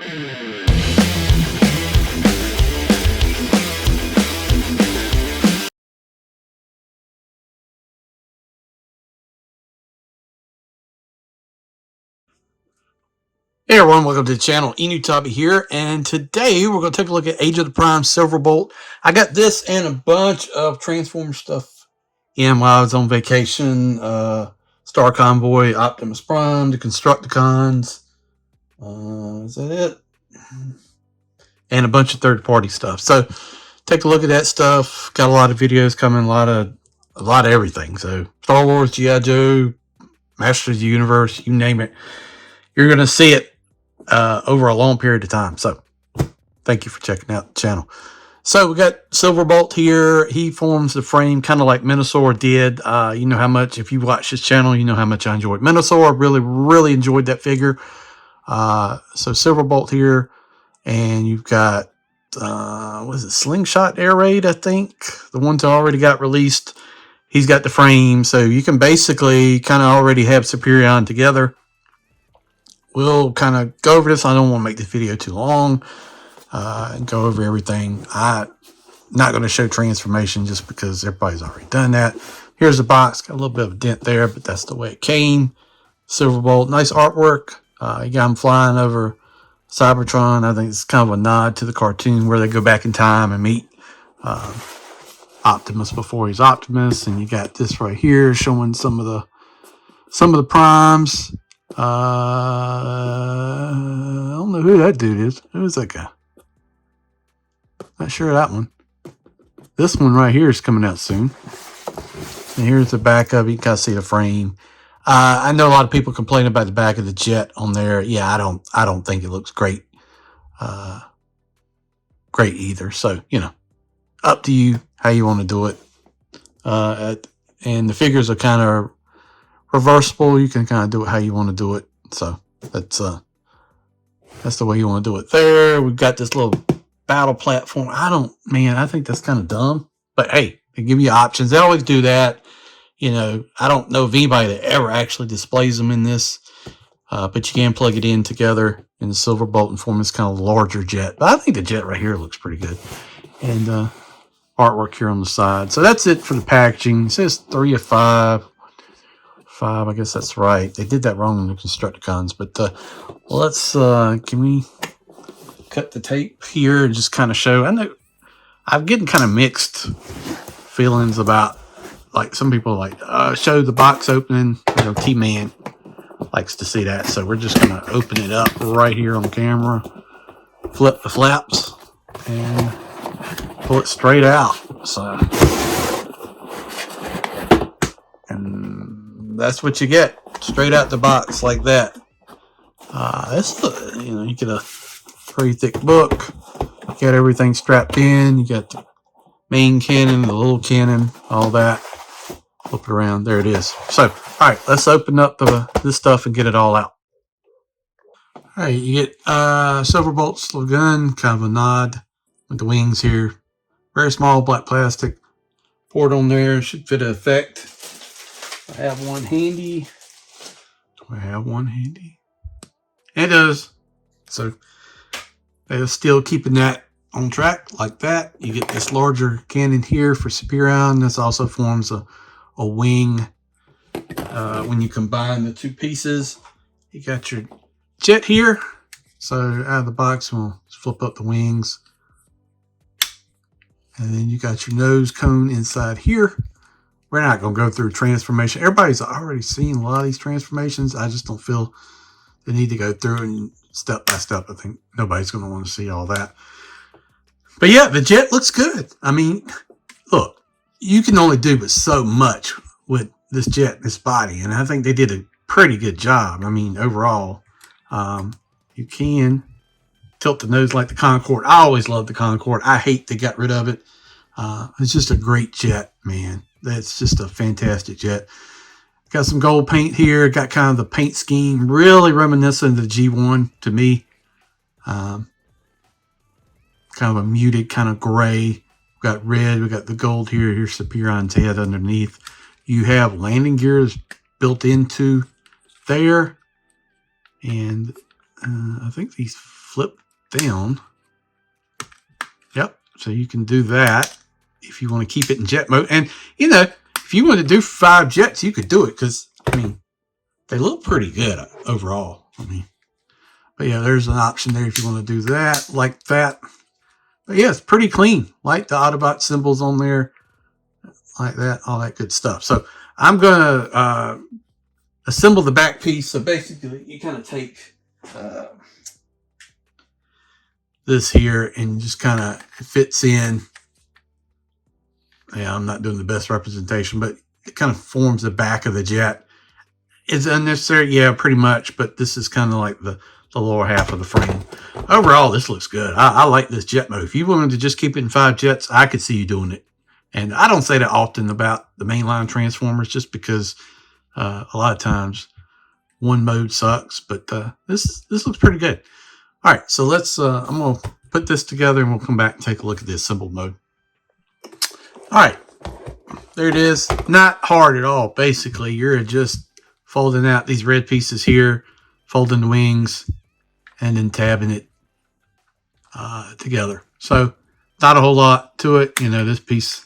Hey everyone, welcome to the channel. Enewtabie here, and today we're going to take a look at Age of the Prime SILVERBOLT. I got this and a bunch of Transformer stuff in while I was on vacation. Star Convoy, Optimus Prime, the Constructicons. Is that it? And a bunch of third-party stuff. So take a look at that stuff. Got a lot of videos coming, a lot of everything. So Star Wars, G.I. Joe, Masters of the Universe, you name it. You're going to see it over a long period of time. So thank you for checking out the channel. So we got SILVERBOLT here. He forms the frame kind of like Minosaur did. You know how much, if you watch this channel, you know how much I enjoyed Minosaur. I really enjoyed that figure. So SILVERBOLT here. And you've got, what is it, Slingshot Air Raid, I think. The ones that already got released. He's got the frame. So you can basically kind of already have SUPERION together. We'll kind of go over this. I don't want to make this video too long and go over everything. I'm not going to show transformation just because everybody's already done that. Here's the box. Got a little bit of a dent there, but that's the way it came. SILVERBOLT. Nice artwork. You got him flying over Cybertron. I think it's kind of a nod to the cartoon where they go back in time and meet Optimus before he's Optimus. And you got this right here showing some of the primes. I don't know who that dude is. Who is that guy? Not sure of that one. This one right here is coming out soon. And here's the back of it. You can kind of see the frame. I know a lot of people complain about the back of the jet on there. Yeah, I don't think it looks great. Great either. So, you know, up to you how you want to do it. And the figures are kind of reversible. You can kind of do it how you want to do it. So that's the way you want to do it there. We've got this little battle platform. I think that's kind of dumb, but hey, they give you options. They always do that. You know, I don't know of anybody that ever actually displays them in this, but you can plug it in together in the SILVERBOLT and form this kind of larger jet. But I think the jet right here looks pretty good. And artwork here on the side. So that's it for the packaging. It says 3 of 5. I guess that's right. They did that wrong in the Constructicons, but let's can we cut the tape here and just kind of show? I know I'm getting kind of mixed feelings about, like, some people like show the box opening. You know, T-Man likes to see that, so we're just gonna open it up right here on camera, flip the flaps, and pull it straight out. So, and that's what you get, straight out the box like that. You know, you get a pretty thick book. You got everything strapped in. You got the main cannon, the little cannon, all that. Flip it around. There it is. So, all right, let's open up this stuff and get it all out. All right, you get SILVERBOLT's little gun, kind of a nod with the wings here. Very small black plastic. Port on there should fit an effect. I have one handy. Do I have one handy? It does. So they're still keeping that on track like that. You get this larger cannon here for SUPERION. This also forms a wing when you combine the two pieces. You got your jet here. So out of the box, we'll flip up the wings. And then you got your nose cone inside here. We're not going to go through transformation. Everybody's already seen a lot of these transformations. I just don't feel the need to go through and step by step. I think nobody's going to want to see all that. But yeah, the jet looks good. I mean, look, you can only do but so much with this jet, this body. And I think they did a pretty good job. I mean, overall, you can tilt the nose like the Concorde. I always loved the Concorde. I hate they got rid of it. It's just a great jet, man. That's just a fantastic jet. Got some gold paint here. Got kind of the paint scheme, really reminiscent of the G1 to me. Kind of a muted kind of gray. We've got red. We got the gold here. Here's SUPERION's head underneath. You have landing gears built into there. And I think these flip down. Yep. So you can do that if you want to keep it in jet mode. And, you know, if you want to do 5 jets, you could do it because, I mean, they look pretty good overall. I mean, but yeah, there's an option there if you want to do that, like that. But yeah, it's pretty clean. Like the Autobot symbols on there, like that, all that good stuff. So I'm going to assemble the back piece. So basically, you kind of take this here and just kind of fits in. Yeah, I'm not doing the best representation, but it kind of forms the back of the jet. It's unnecessary, yeah, pretty much, but this is kind of like the lower half of the frame. Overall, this looks good. I like this jet mode. If you wanted to just keep it in 5 jets, I could see you doing it. And I don't say that often about the mainline Transformers just because a lot of times one mode sucks, but this looks pretty good. All right, so let's, I'm going to put this together and we'll come back and take a look at the assembled mode. All right, there it is. Not hard at all. Basically, you're just folding out these red pieces here, folding the wings, and then tabbing it together. So not a whole lot to it. You know, this piece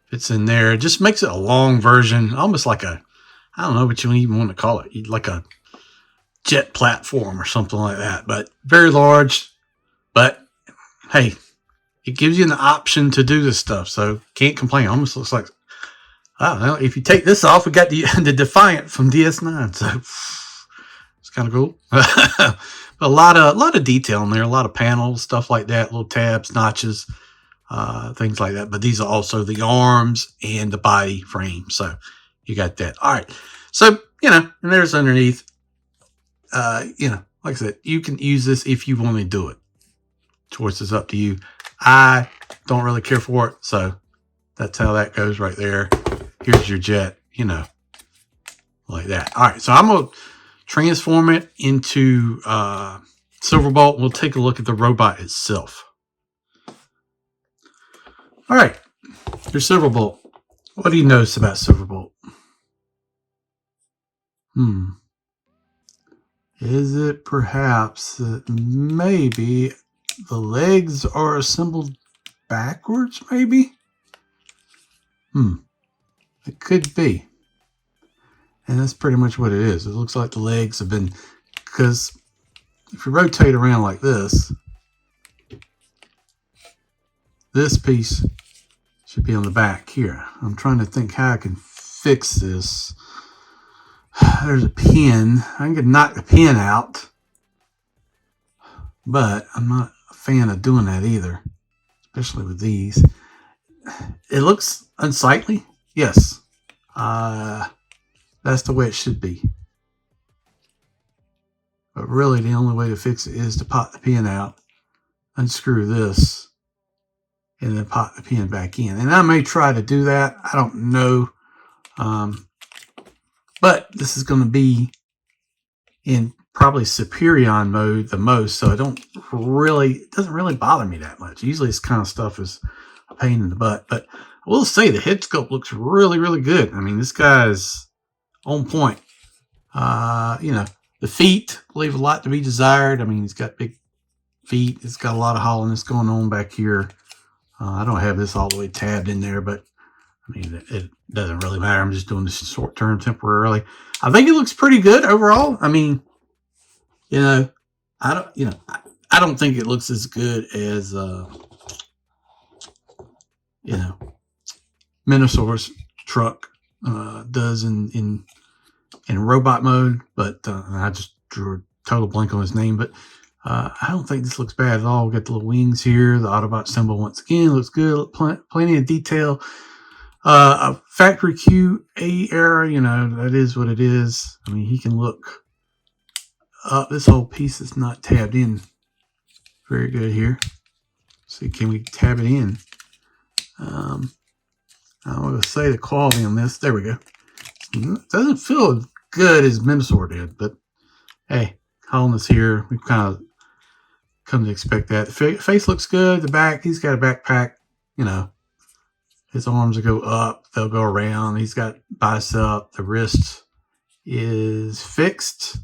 fits in there. It just makes it a long version, almost like a, I don't know what you even want to call it, like a jet platform or something like that. But very large. But hey, it gives you an option to do this stuff, so can't complain. It almost looks like, I don't know, if you take this off, we got the Defiant from DS9, so it's kind of cool. But a lot of detail in there, a lot of panels, stuff like that, little tabs, notches, things like that. But these are also the arms and the body frame, so you got that. All right, so you know, and there's underneath. You know, like I said, you can use this if you want to do it. Choice is up to you. I don't really care for it, so that's how that goes right there. Here's your jet, you know, like that. All right, so I'm going to transform it into Silverbolt. We'll take a look at the robot itself. All right, here's Silverbolt. What do you notice about Silverbolt? Is it perhaps that maybe the legs are assembled backwards, maybe? It could be. And that's pretty much what it is. It looks like the legs have been, because if you rotate around like this piece should be on the back here. I'm trying to think how I can fix this. There's a pin. I can knock the pin out, but I'm not a fan of doing that either, especially with these. It looks unsightly. Yes. That's the way it should be. But really, the only way to fix it is to pop the pin out, unscrew this, and then pop the pin back in. And I may try to do that. I don't know. But this is going to be in probably SUPERION mode the most, so it doesn't really bother me that much. Usually this kind of stuff is a pain in the butt. But I will say the head sculpt looks really, really good. I mean, this guy's on point. You know, the feet leave a lot to be desired. I mean, he's got big feet. It's got a lot of hollowness going on back here. I don't have this all the way tabbed in there, but I mean, it doesn't really matter. I'm just doing this short term temporarily. I think it looks pretty good overall. I mean, you know, I don't think it looks as good as you know, Minosaur's truck does in robot mode, but I just drew a total blank on his name. But I don't think this looks bad at all. We got the little wings here. The Autobot symbol once again looks good. Plenty of detail. A factory QA error, you know, that is what it is. I mean, he can look up. This whole piece is not tabbed in very good here. See, can we tab it in? I'm going to say the quality on this. There we go. It doesn't feel as good as Minosaur did, but hey, hollowness here. We've kind of come to expect that. The face looks good. The back, he's got a backpack, you know. His arms will go up. They'll go around. He's got bicep. The wrist is fixed.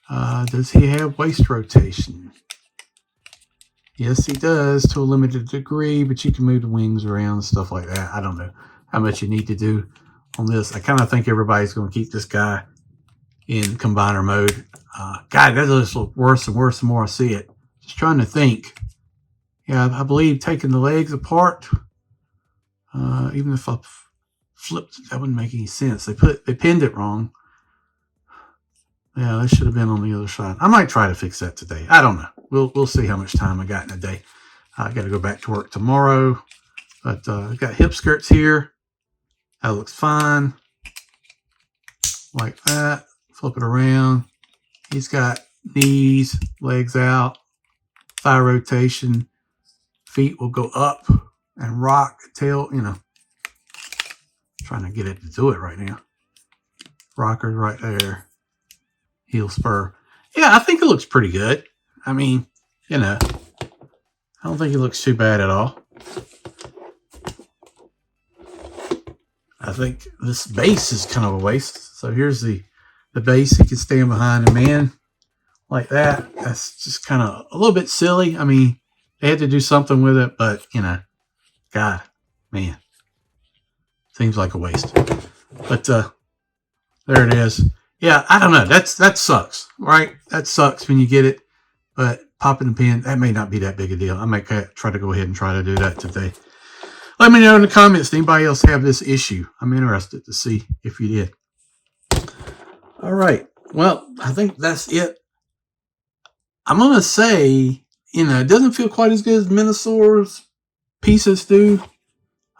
Does he have waist rotation? Yes, he does to a limited degree, but you can move the wings around and stuff like that. I don't know how much you need to do on this. I kind of think everybody's going to keep this guy in combiner mode. God, that does look worse and worse the more I see it. Just trying to think. Yeah, I believe taking the legs apart, even if I flipped, that wouldn't make any sense. They pinned it wrong. Yeah, that should have been on the other side. I might try to fix that today. I don't know. We'll see how much time I got in a day. I got to go back to work tomorrow. But I've got hip skirts here. That looks fine. Like that. Flip it around. He's got knees, legs out, thigh rotation. Feet will go up and rock. Tail, trying to get it to do it right now. Rocker right there. Heel spur. Yeah, I think it looks pretty good. I mean, I don't think it looks too bad at all. I think this base is kind of a waste. So here's the base. He can stand behind a man like that. That's just kind of a little bit silly. I mean, they had to do something with it, but, God, man, seems like a waste. But there it is. Yeah, I don't know. That sucks, right? That sucks when you get it. But popping the pin, that may not be that big a deal. I might try to go ahead and try to do that today. Let me know in the comments, anybody else have this issue? I'm interested to see if you did. All right. Well, I think that's it. I'm going to say, it doesn't feel quite as good as Minosaur's pieces do,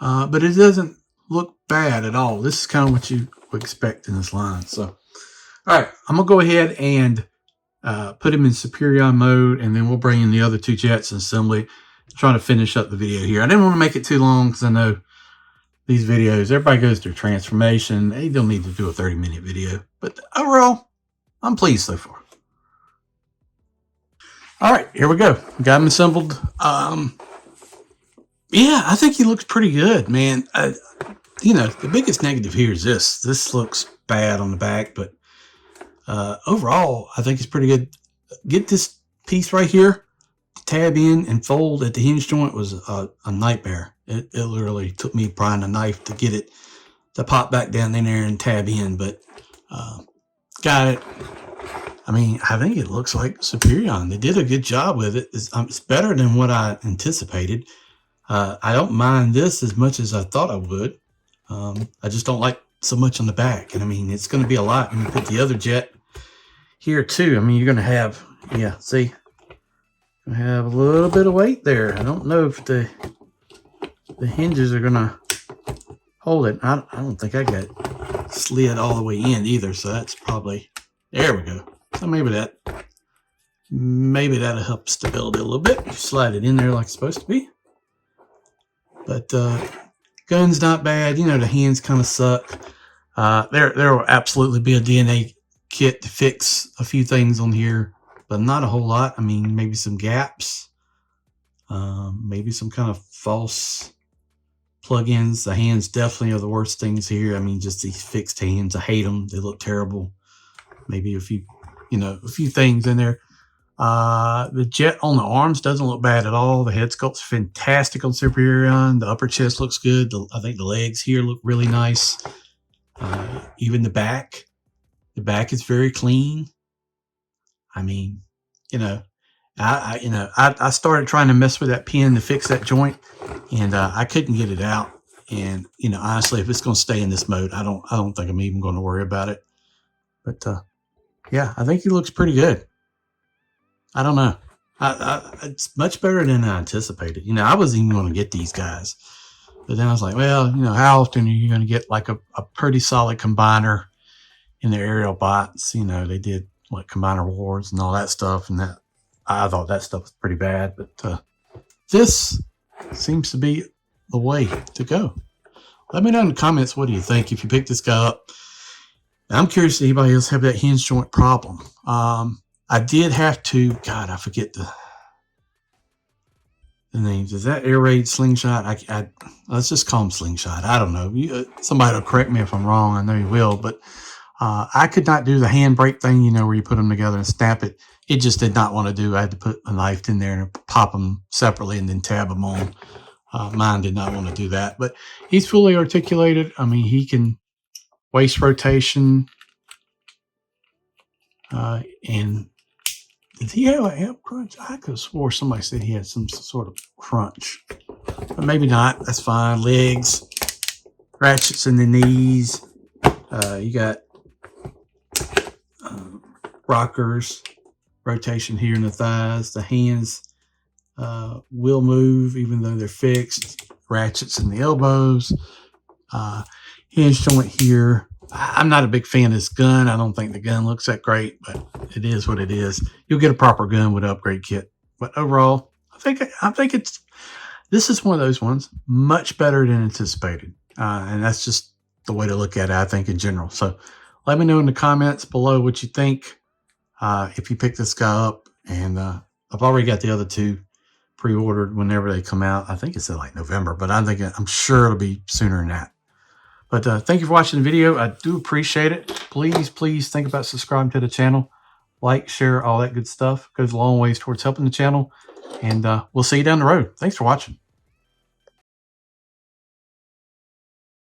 but it doesn't look bad at all. This is kind of what you would expect in this line. So, all right, I'm going to go ahead and put him in SUPERION mode, and then we'll bring in the other two jets and assembly. Trying to finish up the video here. I didn't want to make it too long because I know these videos, everybody goes through transformation. They don't need to do a 30-minute video. But overall, I'm pleased so far. All right, here we go. Got him assembled. Yeah, I think he looks pretty good, man. The biggest negative here is this. This looks bad on the back, but overall, I think it's pretty good. Get this piece right here. Tab in and fold at the hinge joint was a nightmare. It literally took me prying a knife to get it to pop back down in there and tab in, but got it. I mean, I think it looks like SUPERION. They did a good job with it. It's better than what I anticipated. I don't mind this as much as I thought I would. I just don't like so much on the back. And I mean, it's going to be a lot when you put the other jet here too. I mean, you're going to have, see, have a little bit of weight there. I don't know if the hinges are gonna hold it. I don't think I got slid all the way in either, so that's probably, there we go. So maybe that'll help stability a little bit. You slide it in there like it's supposed to be. But gun's not bad. The hands kind of suck. There will absolutely be a DNA kit to fix a few things on here, but not a whole lot. I mean, maybe some gaps, maybe some kind of false plugins. The hands definitely are the worst things here. I mean, just these fixed hands. I hate them. They look terrible. Maybe a few things in there. The jet on the arms doesn't look bad at all. The head sculpt's fantastic on SUPERION. The upper chest looks good. I think the legs here look really nice. Even the back. The back is very clean. I mean, I started trying to mess with that pin to fix that joint, and I couldn't get it out. And honestly, if it's going to stay in this mode, I don't think I'm even going to worry about it. But yeah, I think he looks pretty good. I don't know. It's much better than I anticipated. I wasn't even going to get these guys, but then I was like, well, how often are you going to get like a pretty solid combiner in their aerial bots? They did like combiner wars and all that stuff, and that I thought that stuff was pretty bad, but this seems to be the way to go. Let me know in the comments, what do you think if you pick this guy up? I'm curious if anybody else have that hinge joint problem. I did have to, God, I forget the names. Is that air raid slingshot? Let's just call him slingshot. I don't know. Somebody will correct me if I'm wrong. I know you will, but I could not do the hand brake thing, you know, where you put them together and snap it. It just did not want to do. I had to put a knife in there and pop them separately and then tab them on. Mine did not want to do that, but he's fully articulated. I mean, he can waist rotation. And did he have a hip crunch? I could have swore somebody said he had some sort of crunch, but maybe not. That's fine. Legs, ratchets in the knees. You got rockers, rotation here in the thighs. The hands will move even though they're fixed. Ratchets in the elbows. Hinge joint here. I'm not a big fan of this gun. I don't think the gun looks that great, but it is what it is. You'll get a proper gun with an upgrade kit. But overall, I think this is one of those ones much better than anticipated. And that's just the way to look at it, I think, in general. So let me know in the comments below what you think. If you pick this guy up, and I've already got the other two pre-ordered whenever they come out. I think it's in like November, but I'm sure it'll be sooner than that. But thank you for watching the video. I do appreciate it. Please think about subscribing to the channel. Like, share, all that good stuff. Goes a long ways towards helping the channel. And we'll see you down the road. Thanks for watching.